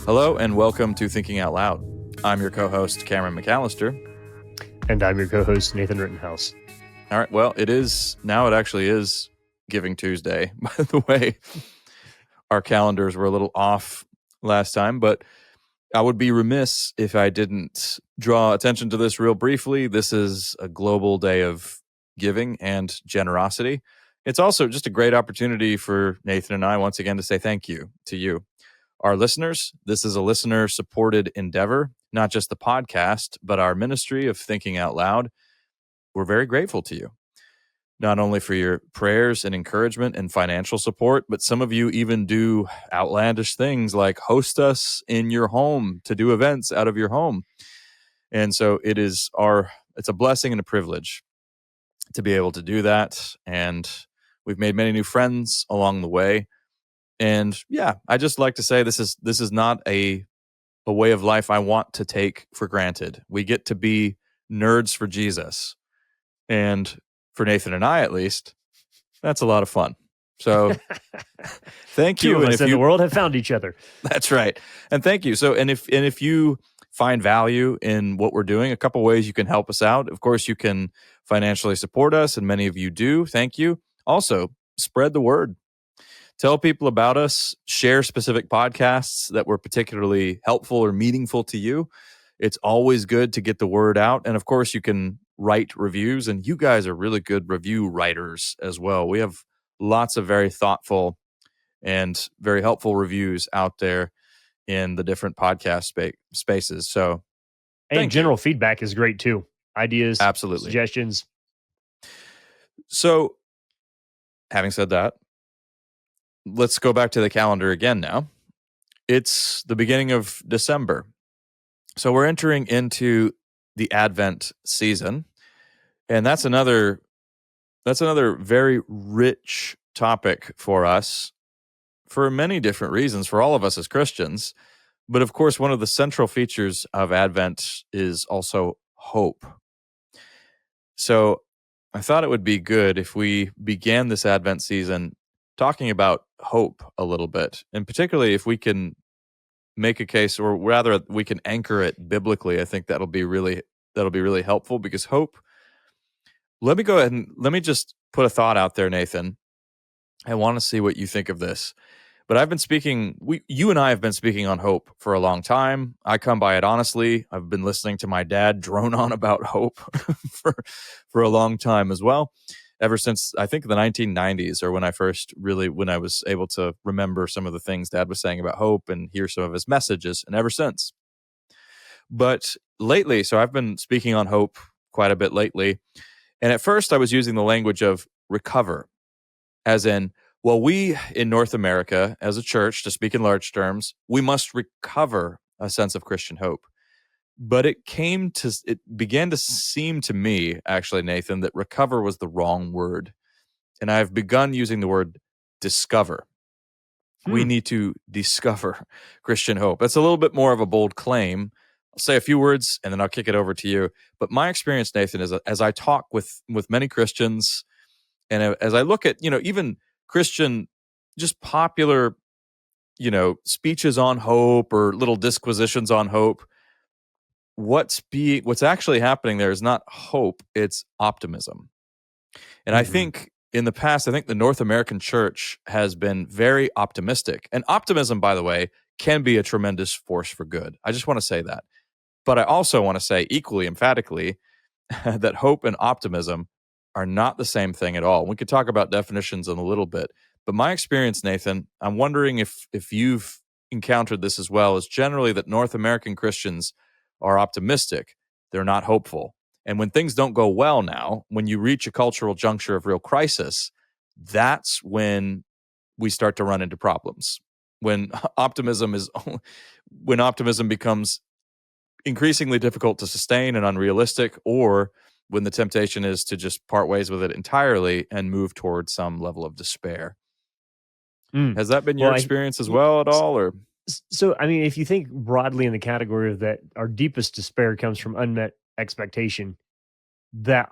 Hello and welcome to Thinking Out Loud. I'm your co-host, Cameron McAllister. And I'm your co-host, Nathan Rittenhouse. All right, well, it actually is Giving Tuesday. By the way, our calendars were a little off last time, but I would be remiss if I didn't draw attention to this real briefly. This is a global day of giving and generosity. It's also just a great opportunity for Nathan and I once again to say thank you to you, our listeners. This is a listener-supported endeavor, not just the podcast, but our ministry of Thinking Out Loud. We're very grateful to you, not only for your prayers and encouragement and financial support, but some of you even do outlandish things like host us in your home to do events out of your home. And so it's a blessing and a privilege to be able to do that. And we've made many new friends along the way. And yeah, I just like to say this is not a way of life I want to take for granted. We get to be nerds for Jesus. And for Nathan and I, at least, that's a lot of fun. So thank you. Two of us in the world have found each other. That's right. And thank you. So, and if you find value in what we're doing, a couple ways you can help us out. Of course, you can financially support us, and many of you do. Thank you. Also, spread the word. Tell people about us, share specific podcasts that were particularly helpful or meaningful to you. It's always good to get the word out. And of course, you can write reviews, and you guys are really good review writers as well. We have lots of very thoughtful and very helpful reviews out there in the different podcast spaces. So, and general feedback is great too. Ideas, absolutely, suggestions. So, having said that, let's go back to the calendar again now. It's the beginning of December. So we're entering into the Advent season. And that's another very rich topic for us for many different reasons, for all of us as Christians. But of course, one of the central features of Advent is also hope. So I thought it would be good if we began this Advent season talking about hope a little bit, and particularly if we can make a case, or rather we can anchor it biblically. I think that'll be really helpful, because hope, let me just put a thought out there, Nathan. I want to see what you think of this. But you and I have been speaking on hope for a long time. I come by it honestly. I've been listening to my dad drone on about hope for a long time as well. Ever since, I think, the 1990s, or when I was able to remember some of the things Dad was saying about hope and hear some of his messages, and ever since. But lately, so I've been speaking on hope quite a bit lately, and at first I was using the language of recover, as in, well, we in North America, as a church, to speak in large terms, we must recover a sense of Christian hope. But it began to seem to me, actually, Nathan, that recover was the wrong word. And I've begun using the word discover. We need to discover Christian hope. That's a little bit more of a bold claim. I'll say a few words and then I'll kick it over to you. But my experience, Nathan, is as I talk with many Christians, and as I look at, even Christian, just popular, speeches on hope or little disquisitions on hope, what's actually happening there is not hope, it's optimism. And I think in the past, the North American church has been very optimistic. And optimism, by the way, can be a tremendous force for good. I just want to say that. But I also want to say equally emphatically that hope and optimism are not the same thing at all. We could talk about definitions in a little bit. But my experience, Nathan, I'm wondering if you've encountered this as well, is generally that North American Christians are optimistic. They're not hopeful. And when things don't go well now, when you reach a cultural juncture of real crisis, that's when we start to run into problems. When optimism becomes increasingly difficult to sustain and unrealistic, or when the temptation is to just part ways with it entirely and move towards some level of despair. Has that been your experience as well at all, or? So, if you think broadly in the category of that, our deepest despair comes from unmet expectation, that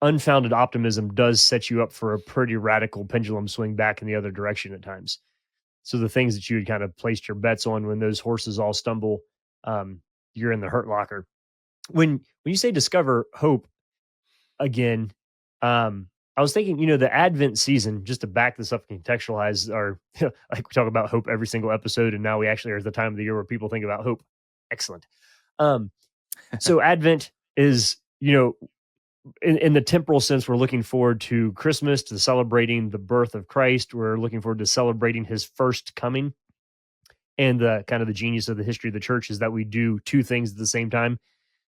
unfounded optimism does set you up for a pretty radical pendulum swing back in the other direction at times. So the things that you had kind of placed your bets on when those horses all stumble, you're in the hurt locker. When you say discover hope again, I was thinking, the Advent season, just to back this up and contextualize our like we talk about hope every single episode, and now we actually are at the time of the year where people think about hope. Excellent. So Advent is, in the temporal sense, we're looking forward to Christmas, to celebrating the birth of Christ. We're looking forward to celebrating his first coming. And the kind of the genius of the history of the church is that we do two things at the same time.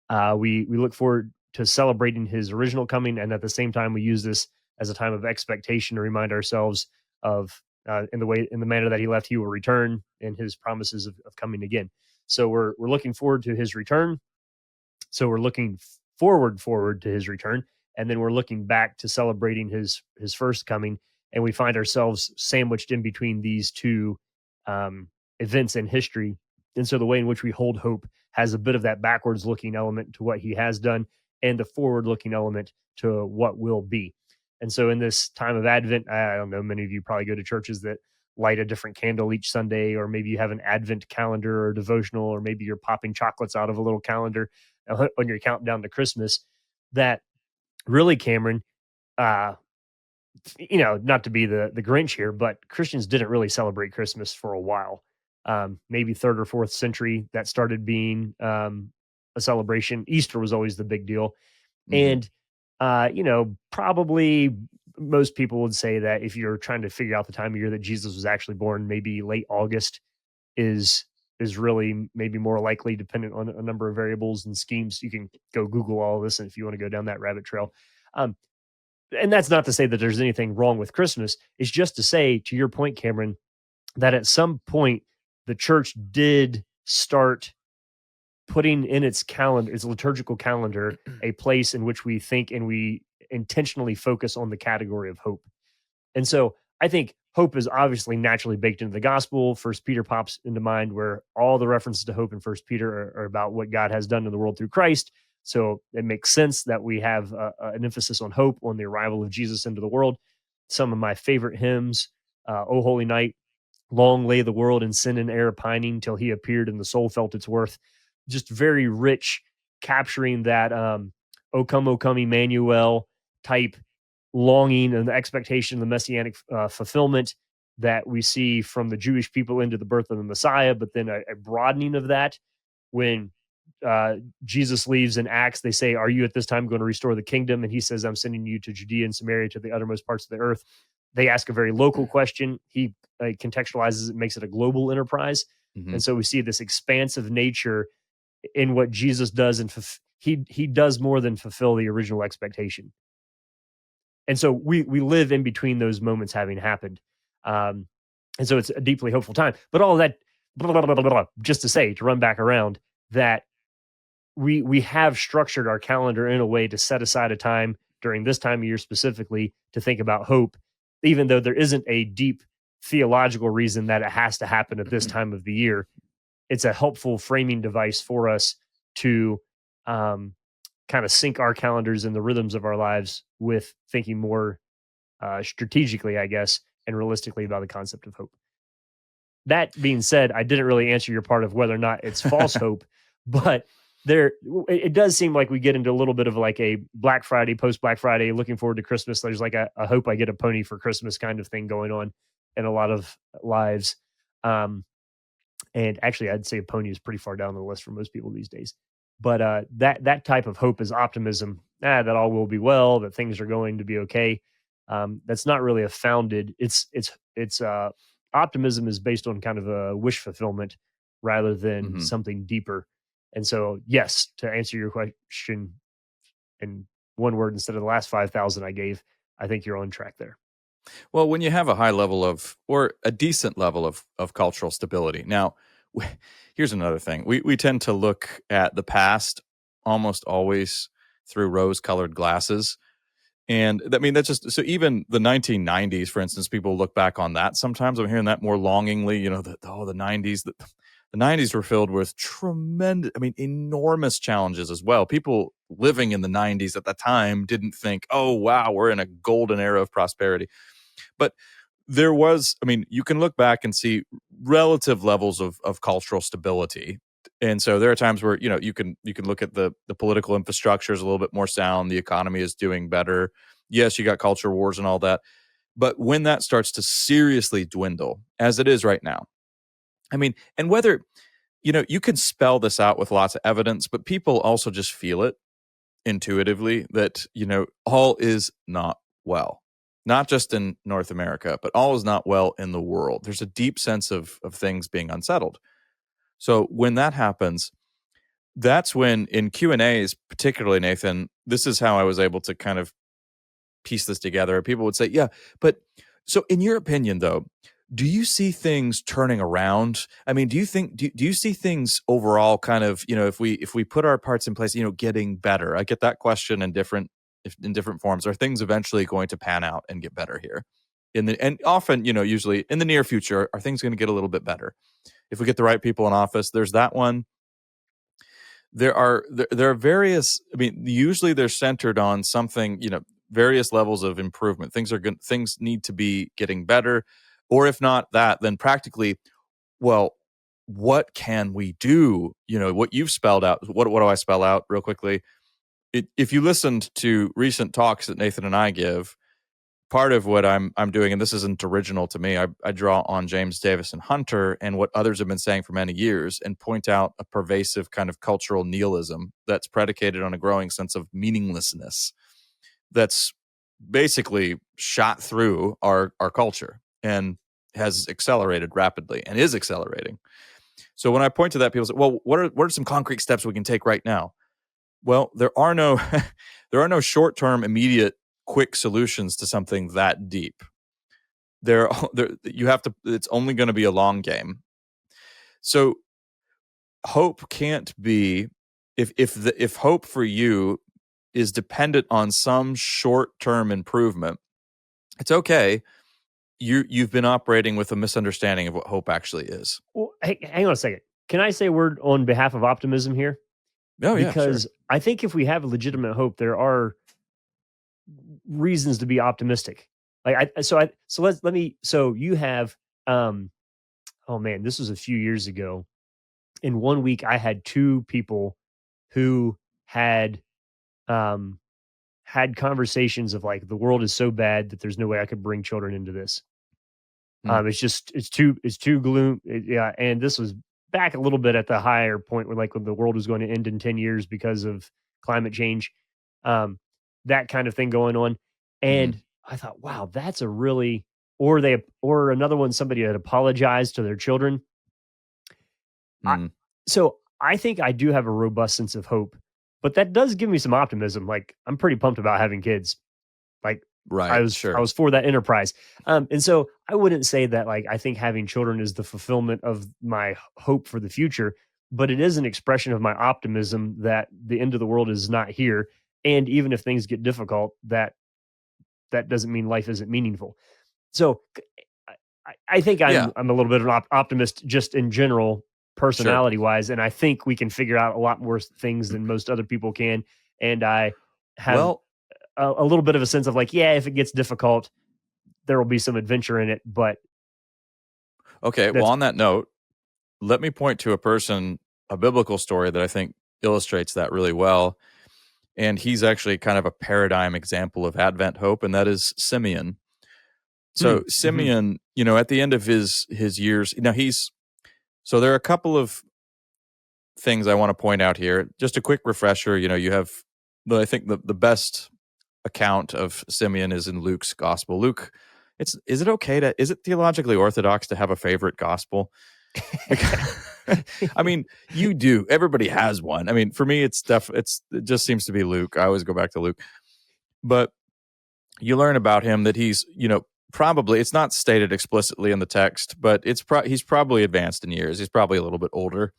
We look forward to celebrating his original coming, and at the same time, we use this as a time of expectation to remind ourselves of in the manner that he left, he will return, and his promises of coming again. So we're looking forward to his return. So we're looking forward to his return, and then we're looking back to celebrating his first coming, and we find ourselves sandwiched in between these two events in history. And so the way in which we hold hope has a bit of that backwards looking element to what he has done, and the forward looking element to what will be. And so in this time of Advent, I don't know, many of you probably go to churches that light a different candle each Sunday, or maybe you have an Advent calendar or devotional, or maybe you're popping chocolates out of a little calendar when you're counting down to Christmas. That really, Cameron, not to be the Grinch here, but Christians didn't really celebrate Christmas for a while. Maybe third or fourth century that started being a celebration. Easter was always the big deal. And, probably most people would say that if you're trying to figure out the time of year that Jesus was actually born, maybe late August is really maybe more likely, dependent on a number of variables and schemes. You can go Google all of this, and if you want to go down that rabbit trail. And that's not to say that there's anything wrong with Christmas. It's just to say, to your point, Cameron, that at some point the church did start putting in its calendar, its liturgical calendar, a place in which we think and we intentionally focus on the category of hope. And so I think hope is obviously naturally baked into the gospel. First Peter pops into mind, where all the references to hope in First Peter are about what God has done in the world through Christ. So it makes sense that we have an emphasis on hope, on the arrival of Jesus into the world. Some of my favorite hymns, O Holy Night, long lay the world in sin and error pining till he appeared and the soul felt its worth. Just very rich, capturing that O come, Emmanuel type longing and the expectation of the messianic fulfillment that we see from the Jewish people into the birth of the Messiah, but then a broadening of that when Jesus leaves in Acts. They say, "Are you at this time going to restore the kingdom?" And he says, "I'm sending you to Judea and Samaria, to the uttermost parts of the earth." They ask a very local question. He contextualizes it, makes it a global enterprise. Mm-hmm. And so we see this expansive nature in what Jesus does, and he does more than fulfill the original expectation. And so we live in between those moments having happened. And so it's a deeply hopeful time. But all of that, just to say, to run back around, that we have structured our calendar in a way to set aside a time during this time of year specifically to think about hope, even though there isn't a deep theological reason that it has to happen at this time of the year. It's a helpful framing device for us to kind of sync our calendars and the rhythms of our lives with thinking more strategically, I guess, and realistically about the concept of hope. That being said, I didn't really answer your part of whether or not it's false hope, but it does seem like we get into a little bit of like a Black Friday, post Black Friday, looking forward to Christmas. There's like a hope I get a pony for Christmas kind of thing going on in a lot of lives. And actually, I'd say a pony is pretty far down the list for most people these days. But that type of hope is optimism. That all will be well, that things are going to be okay. That's not really a founded. It's optimism is based on kind of a wish fulfillment rather than something deeper. And so, yes, to answer your question in one word instead of the last 5,000 I gave, I think you're on track there. Well, when you have a high level of, or a decent level of cultural stability. Now, here's another thing. We tend to look at the past almost always through rose-colored glasses. And I mean, that's just, so even the 1990s, for instance, people look back on that. Sometimes I'm hearing that more longingly, the 90s. The 90s were filled with tremendous, enormous challenges as well. People living in the 90s at the time didn't think, oh, wow, we're in a golden era of prosperity. But there was, I mean, you can look back and see relative levels of cultural stability. And so there are times where, you can look at the political infrastructure is a little bit more sound, the economy is doing better. Yes, you got culture wars and all that. But when that starts to seriously dwindle, as it is right now, I mean, and whether, you can spell this out with lots of evidence, but people also just feel it intuitively that, all is not well, not just in North America, but all is not well in the world. There's a deep sense of things being unsettled. So when that happens, that's when in Q&As, particularly, Nathan, this is how I was able to kind of piece this together. People would say, yeah, but so in your opinion, though, do you see things turning around? I mean, do you see things overall kind of, if we put our parts in place, getting better? I get that question in different forms. Are things eventually going to pan out and get better here? And often, usually in the near future, are things going to get a little bit better? If we get the right people in office, there's that one. There are various, I mean, usually they're centered on something, various levels of improvement. Things need to be getting better. Or if not that, then practically, well, what can we do? What you've spelled out. What do I spell out real quickly? If you listened to recent talks that Nathan and I give, part of what I'm doing, and this isn't original to me, I draw on James Davison Hunter and what others have been saying for many years and point out a pervasive kind of cultural nihilism that's predicated on a growing sense of meaninglessness that's basically shot through our culture and has accelerated rapidly and is accelerating. So when I point to that, people say, well, what are some concrete steps we can take right now? Well, there are no there are no short-term, immediate, quick solutions to something that deep. You have to. It's only going to be a long game. So hope can't be if hope for you is dependent on some short-term improvement. It's okay. You've been operating with a misunderstanding of what hope actually is. Well, hey, hang on a second. Can I say a word on behalf of optimism here? Oh yeah, sure. Because I think if we have legitimate hope, there are reasons to be optimistic. So you have oh man, this was a few years ago. In 1 week, I had two people who um had conversations of like the world is so bad that there's no way I could bring children into this. Hmm. It's too gloom. Yeah, and this was back a little bit at the higher point where like when the world was going to end in 10 years because of climate change, um, that kind of thing going on. Hmm. And I thought, wow, that's a really or another one, somebody had apologized to their children. I, Hmm. so I think I do have a robust sense of hope, but that does give me some optimism. Like I'm pretty pumped about having kids. Like I Right. was I Sure. was for that enterprise. And so I wouldn't say that like I think having children is the fulfillment of my hope for the future, but it is an expression of my optimism that the end of the world is not here. And even if things get difficult, that doesn't mean life isn't meaningful. So I think Yeah. I'm a little bit of an optimist just in general, Sure. personality wise, and I think we can figure out a lot more things than most other people can. And I have Well, a little bit of a sense of like, yeah, if it gets difficult, there will be some adventure in it. But okay. Well, that's on that note, let me point to a biblical story that I think illustrates that really well. And he's actually kind of a paradigm example of Advent hope, and that is Simeon. So mhm. Simeon, at the end of his years, so there are a couple of things I want to point out here. Just a quick refresher, you have I think the best account of Simeon is in Luke's gospel. Luke, is it theologically orthodox to have a favorite gospel? Because, I mean, you do. Everybody has one. I mean, for me, it just seems to be Luke. I always go back to Luke. But you learn about him that he's, probably, it's not stated explicitly in the text, but he's probably advanced in years. He's probably a little bit older.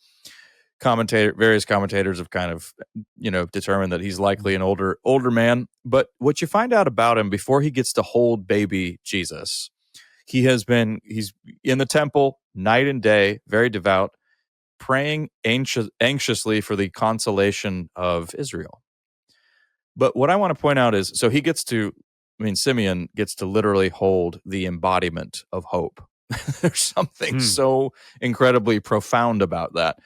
Various commentators have kind of, determined that he's likely an older man. But what you find out about him before he gets to hold baby Jesus, he's in the temple night and day, very devout, praying anxiously for the consolation of Israel. But what I want to point out is, so he gets to I mean, Simeon gets to literally hold the embodiment of hope. There's something so incredibly profound about that.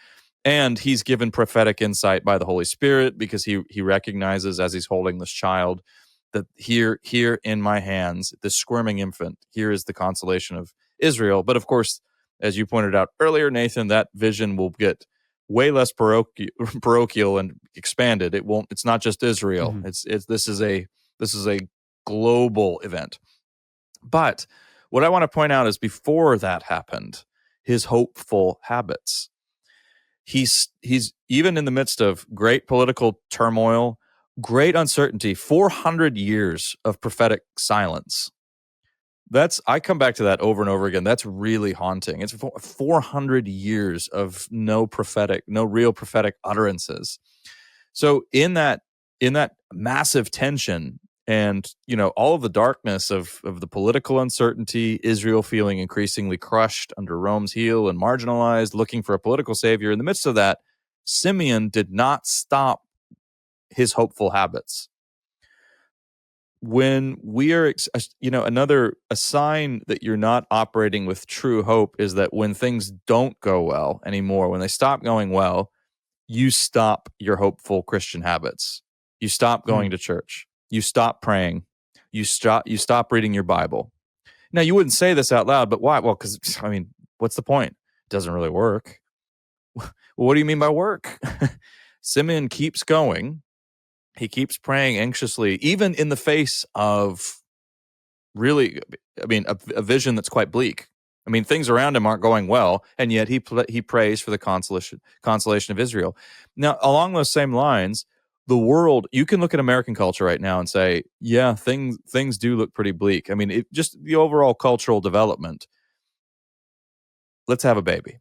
And he's given prophetic insight by the Holy Spirit, because he recognizes, as he's holding this child, that here in my hands, this squirming infant, here is the consolation of Israel. But of course, as you pointed out earlier, Nathan, that vision will get way less parochial and expanded. It won't. It's not just Israel. This is a global event. But what I want to point out is, before that happened, his hopeful habits. He's even in the midst of great political turmoil, great uncertainty, 400 years of prophetic silence. I come back to that over and over again. That's really haunting. It's 400 years of no real prophetic utterances. So in that massive tension, and all of the darkness of the political uncertainty, Israel feeling increasingly crushed under Rome's heel and marginalized, looking for a political savior. In the midst of that, Simeon did not stop his hopeful habits. When we are, a sign that you're not operating with true hope is that when things don't go well anymore, when they stop going well, you stop your hopeful Christian habits. You stop going to church. You stop praying. You stop reading your Bible. Now, you wouldn't say this out loud, but why? Well, because, what's the point? It doesn't really work. Well, what do you mean by work? Simeon keeps going. He keeps praying anxiously, even in the face of really, a vision that's quite bleak. Things around him aren't going well, and yet he prays for the consolation of Israel. Now, along those same lines, the world, you can look at American culture right now and say, yeah, things do look pretty bleak. Just the overall cultural development. Let's have a baby.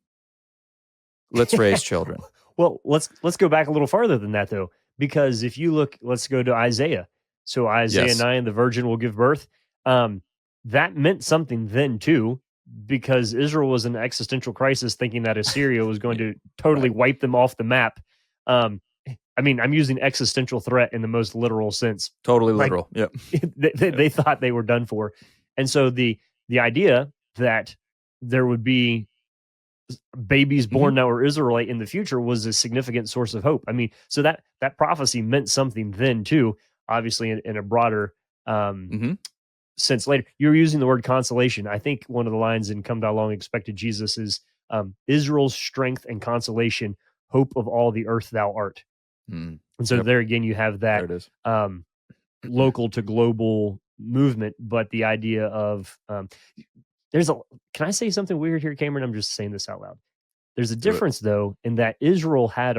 Let's raise children. Well, let's go back a little farther than that, though, because if you look, let's go to Isaiah. So Isaiah 9, the virgin will give birth. That meant something then too, because Israel was in an existential crisis, thinking that Assyria was going to totally wipe them off the map. I'm using existential threat in the most literal sense. Totally literal. Yep. They thought they were done for. And so the idea that there would be babies born now or Israelite in the future was a significant source of hope. So that prophecy meant something then too, obviously in a broader sense later. You're using the word consolation. I think one of the lines in Come Thou Long Expected Jesus is Israel's strength and consolation, hope of all the earth thou art. And so there again, you have that local to global movement, but the idea of can I say something weird here, Cameron? I'm just saying this out loud. There's a difference though, in that Israel had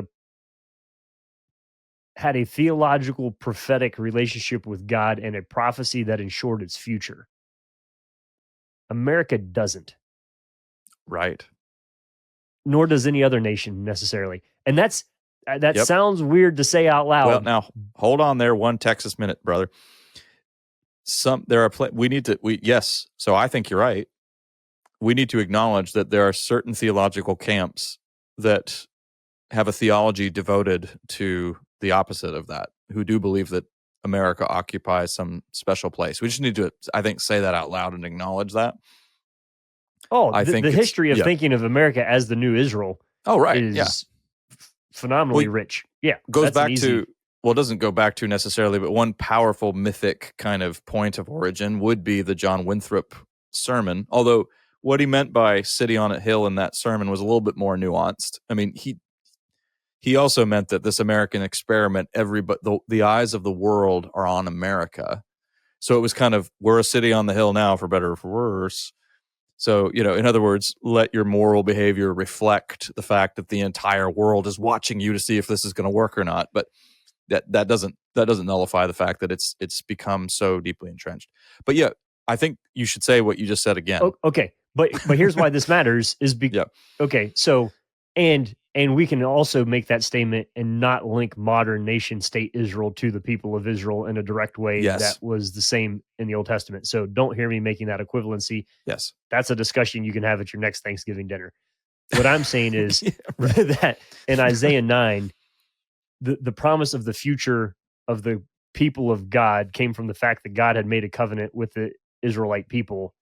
a theological prophetic relationship with God and a prophecy that ensured its future. America doesn't. Right. Nor does any other nation necessarily. And that sounds weird to say out loud. Well, now hold on there 1 Texas minute, brother. So I think you're right. We need to acknowledge that there are certain theological camps that have a theology devoted to the opposite of that, who do believe that America occupies some special place. We just need to, I think, say that out loud and acknowledge that. I think the history of thinking of America as the new Israel is phenomenally rich. Yeah. Goes back to, it doesn't go back to necessarily, but one powerful mythic kind of point of origin would be the John Winthrop sermon. Although what he meant by city on a hill in that sermon was a little bit more nuanced. He also meant that this American experiment, the eyes of the world are on America. So it was kind of, we're a city on the hill now, for better or for worse. So, in other words, let your moral behavior reflect the fact that the entire world is watching you to see if this is going to work or not. But that doesn't nullify the fact that it's become so deeply entrenched. But yeah, I think you should say what you just said again. Okay. But here's why this matters is okay. So, and we can also make that statement and not link modern nation state Israel to the people of Israel in a direct way that was the same in the Old Testament. So don't hear me making that equivalency. Yes. That's a discussion you can have at your next Thanksgiving dinner. What I'm saying is that in Isaiah 9, the promise of the future of the people of God came from the fact that God had made a covenant with the Israelite people,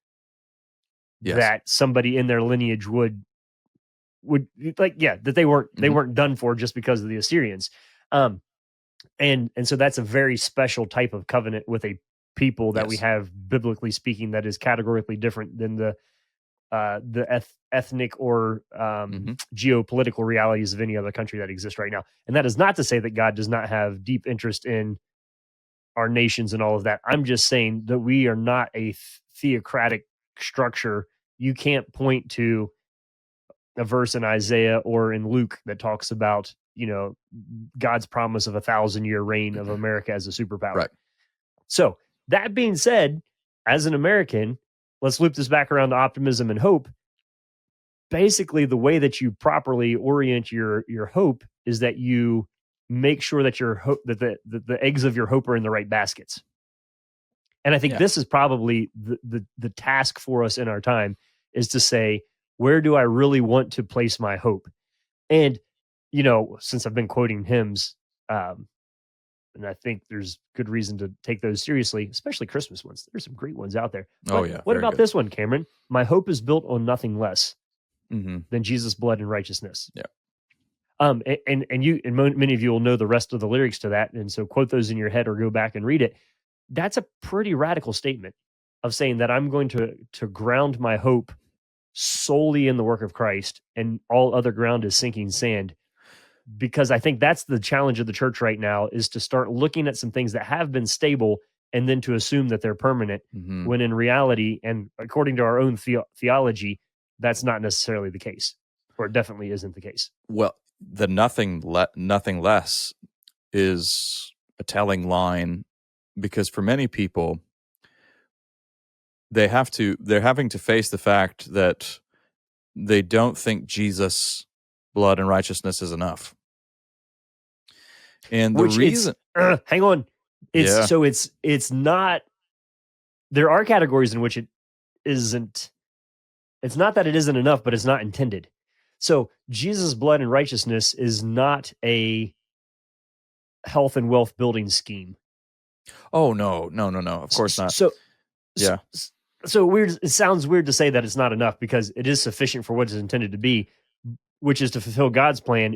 Yes. that somebody in their lineage would that they weren't done for just because of the Assyrians. And so that's a very special type of covenant with a people that we Yes. have, biblically speaking, that is categorically different than the ethnic or geopolitical realities of any other country that exists right now. And that is not to say that God does not have deep interest in our nations and all of that. I'm just saying that we are not a theocratic structure. You can't point to a verse in Isaiah or in Luke that talks about, God's promise of 1,000-year reign of America as a superpower. Right. So that being said, as an American, let's loop this back around to optimism and hope. Basically, the way that you properly orient your hope is that you make sure that the eggs of your hope are in the right baskets. And I think this is probably the task for us in our time, is to say, where do I really want to place my hope? And, since I've been quoting hymns, and I think there's good reason to take those seriously, especially Christmas ones. There's some great ones out there. But what about this one, Cameron? My hope is built on nothing less than Jesus' blood and righteousness. Yeah. And many of you will know the rest of the lyrics to that, and so quote those in your head or go back and read it. That's a pretty radical statement of saying that I'm going to ground my hope solely in the work of Christ, and all other ground is sinking sand. Because I think that's the challenge of the church right now, is to start looking at some things that have been stable and then to assume that they're permanent, when in reality, and according to our own theology, that's not necessarily the case, or it definitely isn't the case. Well, the nothing less is a telling line, because for many people, they're having to face the fact that they don't think Jesus' blood and righteousness is enough. And the reason, hang on, it's not. There are categories in which it isn't. It's not that it isn't enough, but it's not intended. So Jesus' blood and righteousness is not a health and wealth building scheme. Oh no! Of course not. So weird. It sounds weird to say that it's not enough, because it is sufficient for what it's intended to be, which is to fulfill God's plan.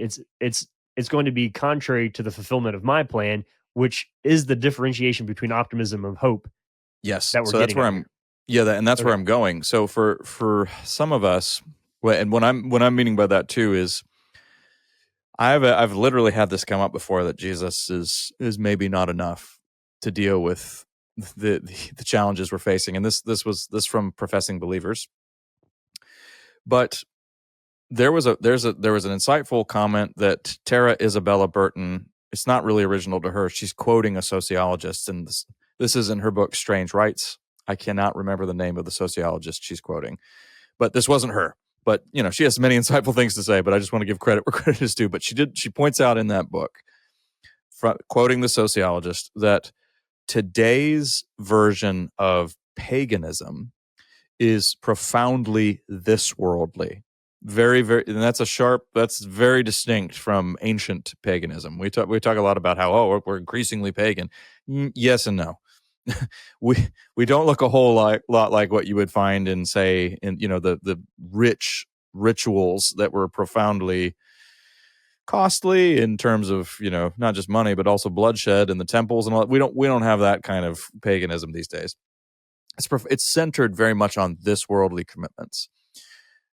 It's going to be contrary to the fulfillment of my plan, which is the differentiation between optimism and hope. Yes, so that's where I'm. Yeah, that's where I'm going. So for some of us, and what I'm meaning by that too is, I've literally had this come up before, that Jesus is maybe not enough to deal with the challenges we're facing, and this was from professing believers. But there was an insightful comment that Tara Isabella Burton, it's not really original to her, she's quoting a sociologist, and this is in her book Strange Rights. I cannot remember the name of the sociologist she's quoting, but this wasn't her. But she has many insightful things to say, but I just want to give credit where credit is due. But she points out in that book, quoting the sociologist, that today's version of paganism is profoundly this worldly. Very, very, and that's very distinct from ancient paganism. We talk a lot about how, we're increasingly pagan. Yes and no. we don't look a whole lot like what you would find in, say, in the rich rituals that were profoundly costly in terms of not just money but also bloodshed in the temples and all that. We don't have that kind of paganism these days. It's centered very much on this worldly commitments,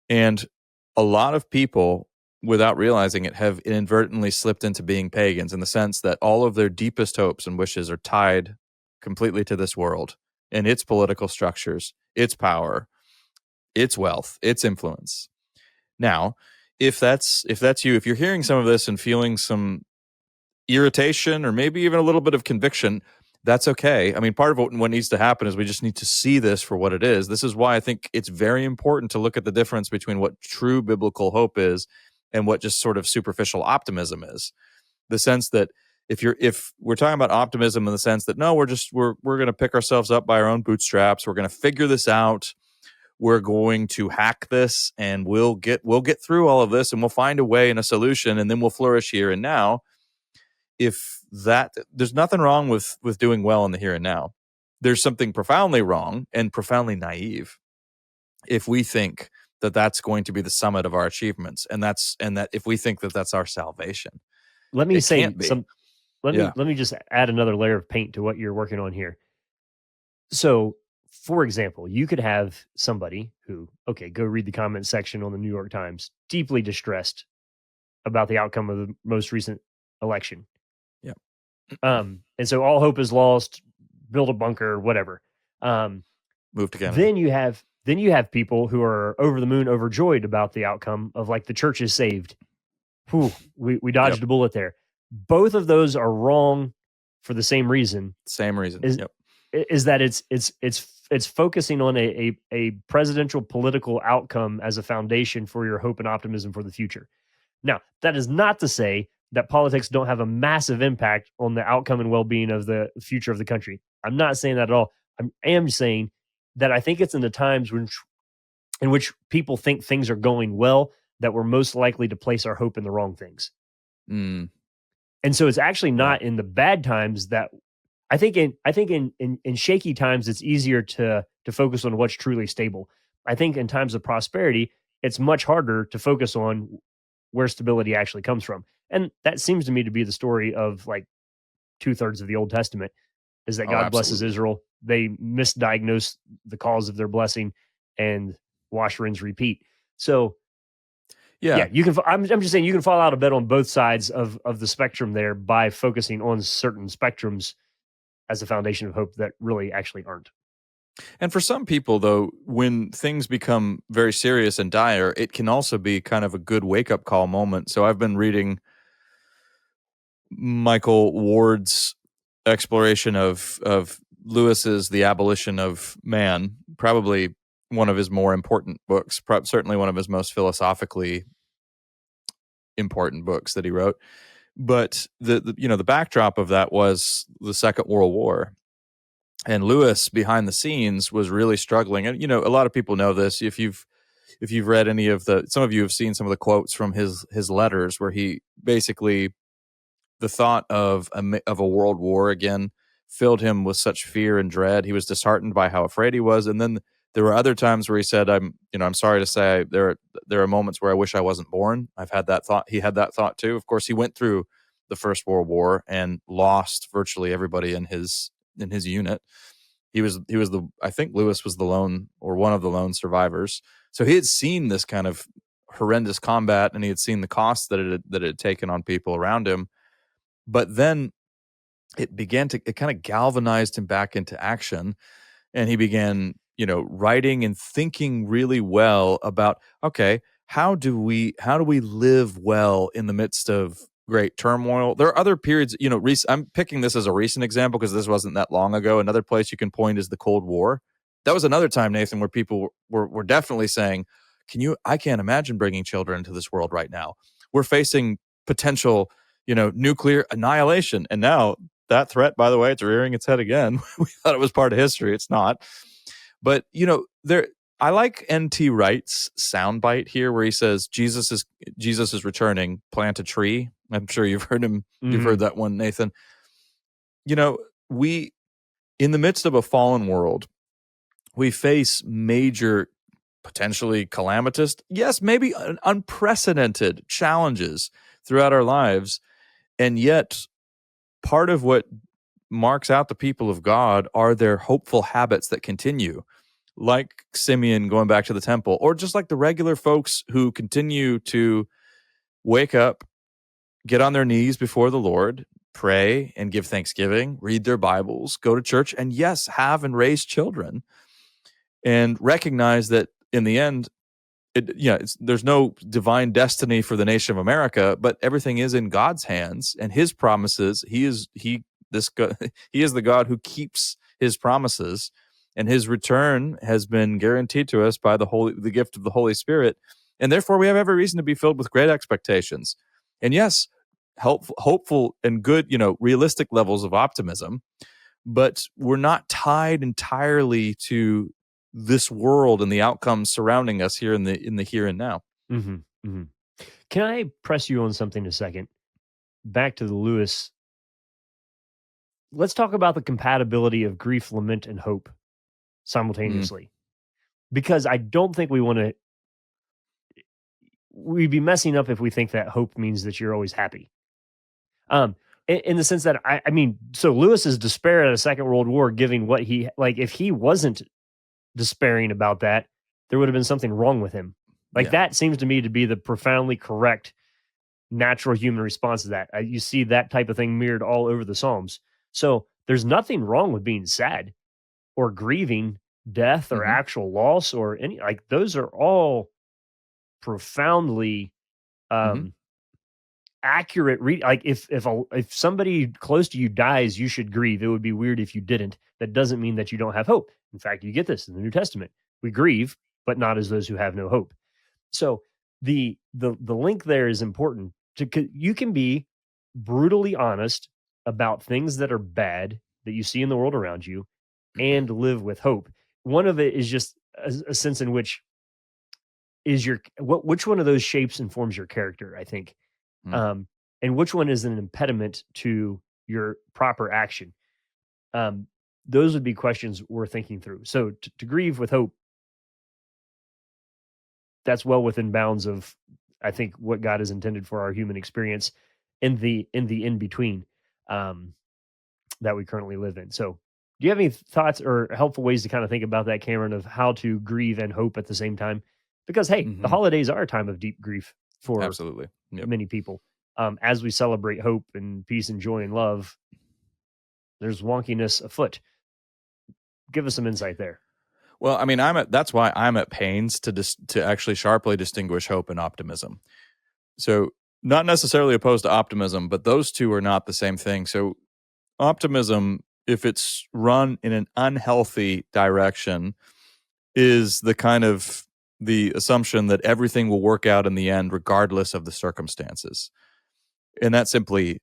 and a lot of people, without realizing it, have inadvertently slipped into being pagans, in the sense that all of their deepest hopes and wishes are tied completely to this world and its political structures, its power, its wealth, its influence. Now, if that's you, if you're hearing some of this and feeling some irritation or maybe even a little bit of conviction, that's okay. I mean, part of what needs to happen is we just need to see this for what it is. This is why I think it's very important to look at the difference between what true biblical hope is and what just sort of superficial optimism is. The sense that if we're talking about optimism in the sense that, no, we're going to pick ourselves up by our own bootstraps, we're going to figure this out, we're going to hack this, and we'll get through all of this, and we'll find a way and a solution, and then we'll flourish here and now. If there's nothing wrong with doing well in the here and now. There's something profoundly wrong and profoundly naive if we think that that's going to be the summit of our achievements, and that if we think that that's our salvation. Let me It say can't be. some. Let Yeah. me just add another layer of paint to what you're working on here. So, for example, you could have somebody who, okay, go read the comment section on the New York Times, deeply distressed about the outcome of the most recent election. Yeah. And so all hope is lost, build a bunker, whatever. Move to Canada. Then you have people who are over the moon, overjoyed about the outcome of, like, the church is saved. Whew, we dodged Yep. a bullet there. Both of those are wrong for the same reason. Same reason. Is Yep. is that it's focusing on a presidential political outcome as a foundation for your hope and optimism for the future. Now, that is not to say that politics don't have a massive impact on the outcome and well-being of the future of the country. I'm not saying that at all. I am saying that I think it's in the times in which people think things are going well that we're most likely to place our hope in the wrong things. Mm. And so it's actually Yeah. not in the bad times that I think in shaky times it's easier to focus on what's truly stable. I think in times of prosperity, it's much harder to focus on where stability actually comes from. And that seems to me to be the story of, like, 2/3 of the Old Testament, is that Oh, God blesses absolutely. Israel. They misdiagnose the cause of their blessing, and wash, rinse, repeat. So Yeah. yeah, you can. I'm just saying you can fall out a bit on both sides of the spectrum there by focusing on certain spectrums as a foundation of hope that really actually aren't. And for some people, though, when things become very serious and dire, it can also be kind of a good wake up call moment. So I've been reading Michael Ward's exploration of Lewis's The Abolition of Man, probably one of his more important books, certainly one of his most philosophically important books that he wrote. But the backdrop of that was the Second World War. And Lewis behind the scenes was really struggling. And a lot of people know this. If you've read some of you have seen some of the quotes from his letters, where he basically, the thought of a world war again filled him with such fear and dread. He was disheartened by how afraid he was. And then there were other times where he said, I'm sorry to say, there are moments where I wish I wasn't born. I've had that thought. He had that thought too. Of course, he went through the First World War and lost virtually everybody in his unit. He was I think Lewis was the lone, or one of the lone survivors. So he had seen this kind of horrendous combat, and he had seen the cost that it had taken on people around him. But then it kind of galvanized him back into action, and he began, writing and thinking really well about, okay, how do we live well in the midst of great turmoil? There are other periods, I'm picking this as a recent example because this wasn't that long ago. Another place you can point is the Cold War. That was another time, Nathan, where people were definitely saying, I can't imagine bringing children into this world right now. We're facing potential, nuclear annihilation. And now that threat, by the way, it's rearing its head again. We thought it was part of history. It's not. But, I like N.T. Wright's soundbite here where he says, Jesus is returning, plant a tree. I'm sure you've heard him. You've heard that one, Nathan. We, in the midst of a fallen world, we face major, potentially calamitous, yes, maybe unprecedented challenges throughout our lives. And yet, part of what marks out the people of God are their hopeful habits that continue, like Simeon going back to the temple, or just like the regular folks who continue to wake up, get on their knees before the Lord, pray and give thanksgiving, read their Bibles, go to church, and yes, have and raise children, and recognize that in the end, there's no divine destiny for the nation of America, but everything is in God's hands and His promises. He is the God who keeps His promises, and His return has been guaranteed to us by the gift of the Holy Spirit, and therefore we have every reason to be filled with great expectations. And yes, hopeful and good, realistic levels of optimism, but we're not tied entirely to this world and the outcomes surrounding us here in the here and now. Mm-hmm, mm-hmm. Can I press you on something a second? Back to the Lewis let's talk about the compatibility of grief, lament, and hope Mm, simultaneously. Because I don't think we'd be messing up if we think that hope means that you're always happy. In the sense that I mean, so Lewis's despair at a Second World War, giving what he like, if he wasn't despairing about that, there would have been something wrong with him. Like yeah. that seems to me to be the profoundly correct natural human response to that. You see that type of thing mirrored all over the Psalms. So there's nothing wrong with being sad or grieving death or Hmm. actual loss or any, like those are all profoundly Hmm. um accurate like if somebody close to you dies, you should grieve. It would be weird if you didn't. That doesn't mean that you don't have hope. In fact, you get this in the New Testament. We grieve, but not as those who have no hope. So the link there is important. You can be brutally honest about things that are bad that you see in the world around you and live with hope. One of it is just a sense in which is which one of those shapes informs your character, I think. Hmm. um, and which one is an impediment to your proper action. Um, those would be questions we're thinking through. So to grieve with hope, that's well within bounds of, I think, what God has intended for our human experience in the in between um, that we currently live in. So, do you have any thoughts or helpful ways to kind of think about that, Cameron, of how to grieve and hope at the same time? Because hey, the Hmm. holidays are a time of deep grief for Absolutely. Yep. many people. As we celebrate hope and peace and joy and love, there's wonkiness afoot. Give us some insight there. Well, I mean, that's why I'm at pains to actually sharply distinguish hope and optimism. So, not necessarily opposed to optimism, but those two are not the same thing. So, optimism, if it's run in an unhealthy direction, is the assumption that everything will work out in the end regardless of the circumstances. And that simply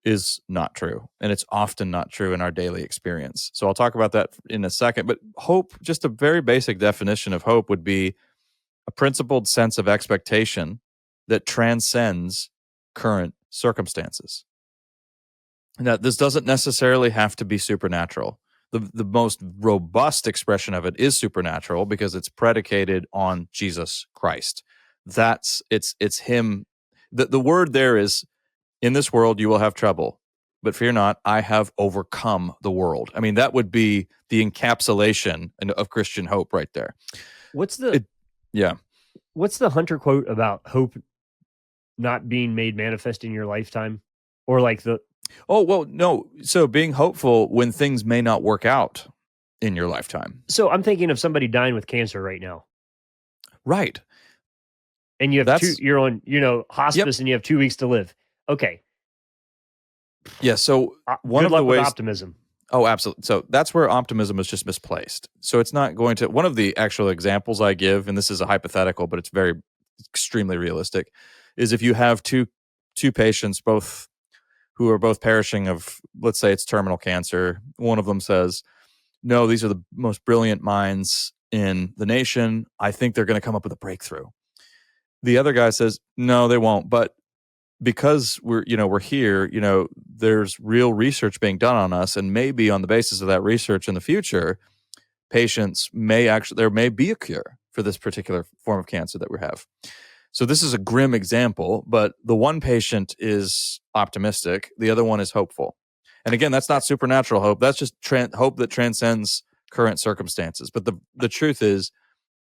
is not true. And it's often not true in our daily experience. So I'll talk about that in a second. But hope, just a very basic definition of hope, would be a principled sense of expectation that transcends current circumstances. Now, this doesn't necessarily have to be supernatural. The most robust expression of it is supernatural because it's predicated on Jesus Christ. It's him. The word there is, in this world you will have trouble, but fear not, I have overcome the world. I mean, that would be the encapsulation of Christian hope right there. What's the It, yeah. what's the Hunter quote about hope not being made manifest in your lifetime? Or like the Oh, well, no. So being hopeful when things may not work out in your lifetime. so I'm thinking of somebody dying with cancer right now. Right. And you have That's, you're on, yep. hospice and you have 2 weeks to live. Okay. Yeah. So one Good of the luck with ways, optimism. oh, absolutely. So that's where optimism is just misplaced. So it's not going to, one of the actual examples I give, and this is a hypothetical, but it's very extremely realistic, is if you have two patients, both who are both perishing of, let's say it's terminal cancer. One of them says, no, these are the most brilliant minds in the nation. I think they're going to come up with a breakthrough. The other guy says, no, they won't. But because we're here, there's real research being done on us, and maybe on the basis of that research in the future, there may be a cure for this particular form of cancer that we have. So this is a grim example, but the one patient is optimistic, the other one is hopeful. And again, that's not supernatural hope. That's just hope that transcends current circumstances. But the truth is,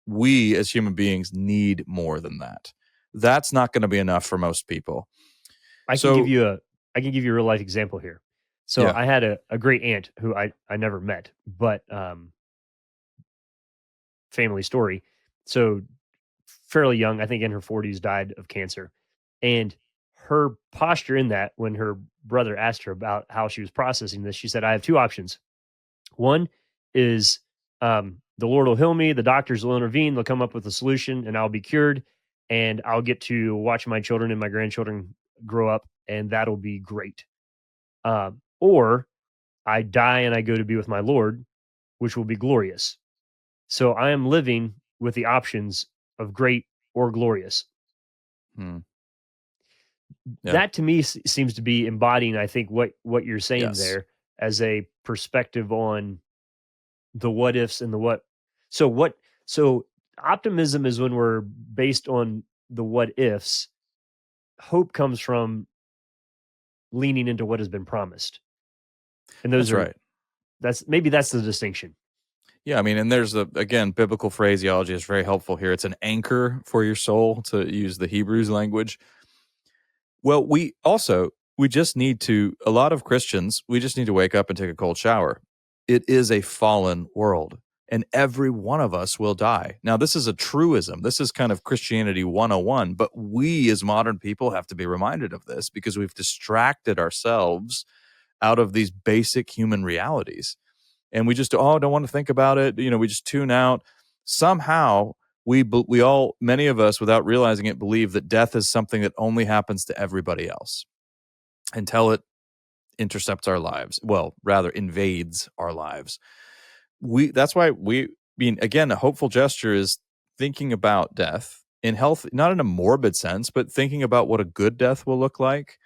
we as human beings need more than that. That's not going to be enough for most people. I can give So, you a real life example here. So yeah. I had a great aunt who I never met, but family story. So fairly young, I think in her 40s, died of cancer. And her posture in that, when her brother asked her about how she was processing this, she said, I have two options. One is the Lord will heal me, the doctors will intervene, they'll come up with a solution, and I'll be cured. And I'll get to watch my children and my grandchildren grow up, and that'll be great. Or I die and I go to be with my Lord, which will be glorious. So I am living with the options of great or glorious. Hmm. Yeah. That to me seems to be embodying, I think, what you're saying Yes. there, as a perspective on the what ifs and the what. So what? So optimism is when we're based on the what ifs. Hope comes from leaning into what has been promised, and those That's are right. that's the distinction. Yeah, I mean, and there's again, biblical phraseology is very helpful here. It's an anchor for your soul, to use the Hebrews language. Well, we just need to, a lot of Christians, we just need to wake up and take a cold shower. It is a fallen world, and every one of us will die. Now, this is a truism. This is kind of Christianity 101, but we as modern people have to be reminded of this because we've distracted ourselves out of these basic human realities. And we just, oh, don't want to think about it. We just tune out. Somehow we all, many of us, without realizing it, believe that death is something that only happens to everybody else until it intercepts our lives. Well, rather invades our lives. That's why again, a hopeful gesture is thinking about death in health, not in a morbid sense, but thinking about what a good death will look like.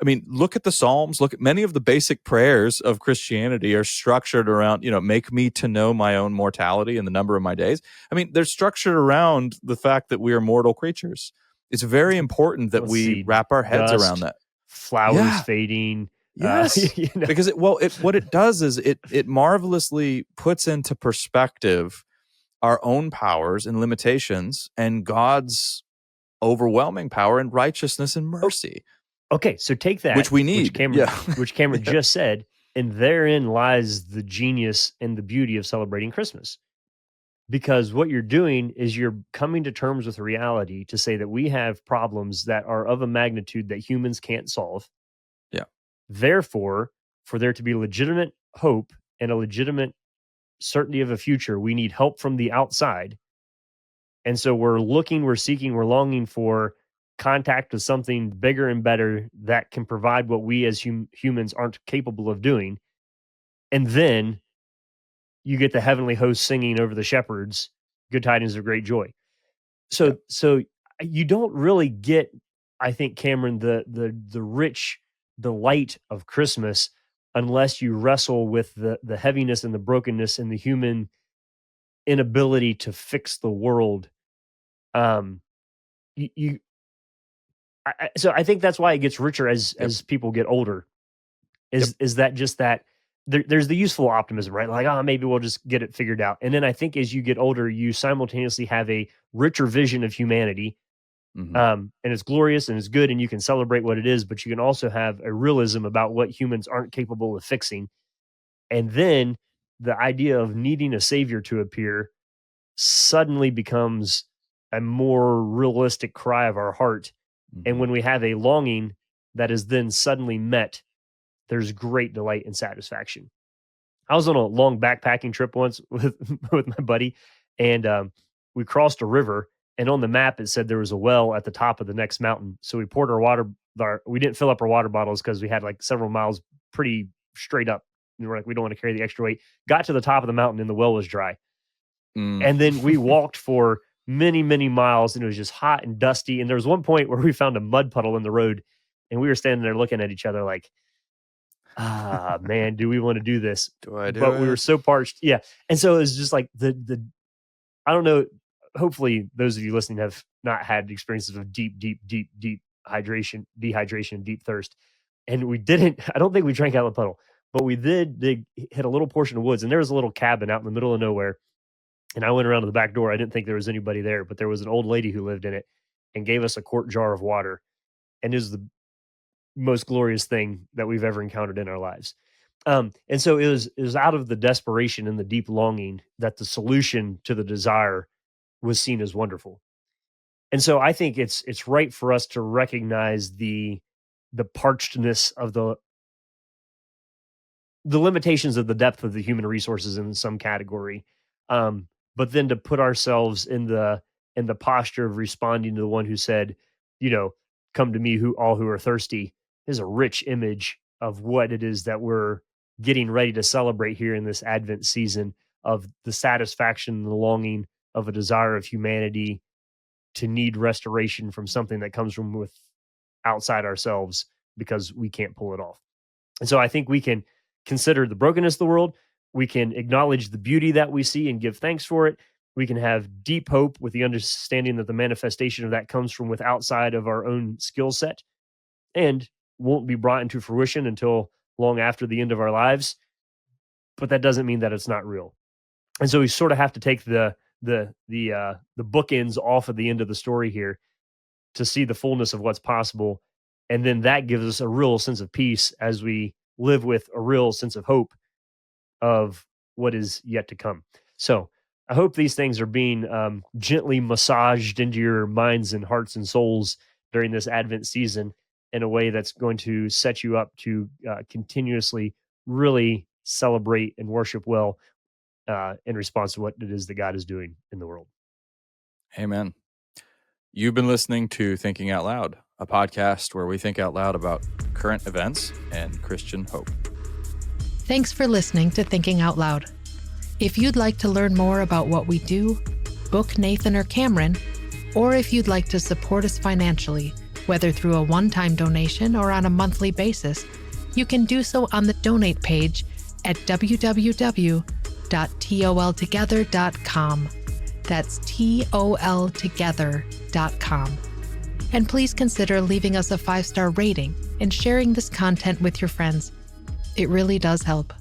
I mean, look at the Psalms. Look at many of the basic prayers of Christianity are structured around, make me to know my own mortality and the number of my days. I mean, they're structured around the fact that we are mortal creatures. It's very important that Let's we see, wrap our heads around dust, that. flowers Yeah. fading. Yes. Because what it does is it marvelously puts into perspective our own powers and limitations and God's overwhelming power and righteousness and mercy. Okay, so take that, which we need. which Cameron Yeah. just said, and therein lies the genius and the beauty of celebrating Christmas. Because what you're doing is you're coming to terms with reality to say that we have problems that are of a magnitude that humans can't solve. Yeah. Therefore, for there to be legitimate hope and a legitimate certainty of a future, we need help from the outside. And so we're looking, we're seeking, we're longing for contact with something bigger and better that can provide what we as humans aren't capable of doing. And then you get the heavenly host singing over the shepherds, good tidings of great joy. So you don't really get, I think, Cameron, the rich delight of Christmas unless you wrestle with the heaviness and the brokenness and the human inability to fix the world. Um, you so I think that's why it gets richer as people get older. Is that just that there's the useful optimism, right? Like, oh, maybe we'll just get it figured out. And then I think as you get older, you simultaneously have a richer vision of humanity. Mm-hmm. And it's glorious and it's good, and you can celebrate what it is, but you can also have a realism about what humans aren't capable of fixing. And then the idea of needing a savior to appear suddenly becomes a more realistic cry of our heart. And Mm-hmm. when we have a longing that is then suddenly met, there's great delight and satisfaction. I was on a long backpacking trip once with my buddy, and we crossed a river. And on the map, it said there was a well at the top of the next mountain. So we poured we didn't fill up our water bottles because we had like several miles pretty straight up. And we're like, we don't want to carry the extra weight. Got to the top of the mountain and the well was dry. And then we walked for many, many miles, and it was just hot and dusty. And there was one point where we found a mud puddle in the road, and we were standing there looking at each other like, man, do we want to do this? Do I do But it? we were so parched. Yeah. And so it was just like I don't know. Hopefully those of you listening have not had experiences of deep dehydration, deep thirst. And we didn't, I don't think we drank out of the puddle, but we did hit a little portion of woods, and there was a little cabin out in the middle of nowhere. And I went around to the back door. I didn't think there was anybody there, but there was an old lady who lived in it and gave us a quart jar of water. And it was the most glorious thing that we've ever encountered in our lives. And so it was out of the desperation and the deep longing that the solution to the desire was seen as wonderful. And so I think it's right for us to recognize the parchedness of the limitations of the depth of the human resources in some category, but then to put ourselves in the posture of responding to the one who said, come to me who are thirsty, is a rich image of what it is that we're getting ready to celebrate here in this Advent season, of the satisfaction and the longing of a desire of humanity to need restoration from something that comes from with outside ourselves because we can't pull it off. And so I think we can consider the brokenness of the world. We can acknowledge the beauty that we see and give thanks for it. We can have deep hope with the understanding that the manifestation of that comes from with outside of our own skill set and won't be brought into fruition until long after the end of our lives. But that doesn't mean that it's not real. And so we sort of have to take the bookends off of the end of the story here to see the fullness of what's possible. And then that gives us a real sense of peace as we live with a real sense of hope of what is yet to come. So I hope these things are being gently massaged into your minds and hearts and souls during this Advent season in a way that's going to set you up to continuously really celebrate and worship well in response to what it is that God is doing in the world. Amen. You've been listening to Thinking Out Loud, a podcast where we think out loud about current events and Christian hope. Thanks for listening to Thinking Out Loud. If you'd like to learn more about what we do, book Nathan or Cameron, or if you'd like to support us financially, whether through a one-time donation or on a monthly basis, you can do so on the donate page at www.toltogether.com. That's toltogether.com. And please consider leaving us a 5-star rating and sharing this content with your friends. It really does help.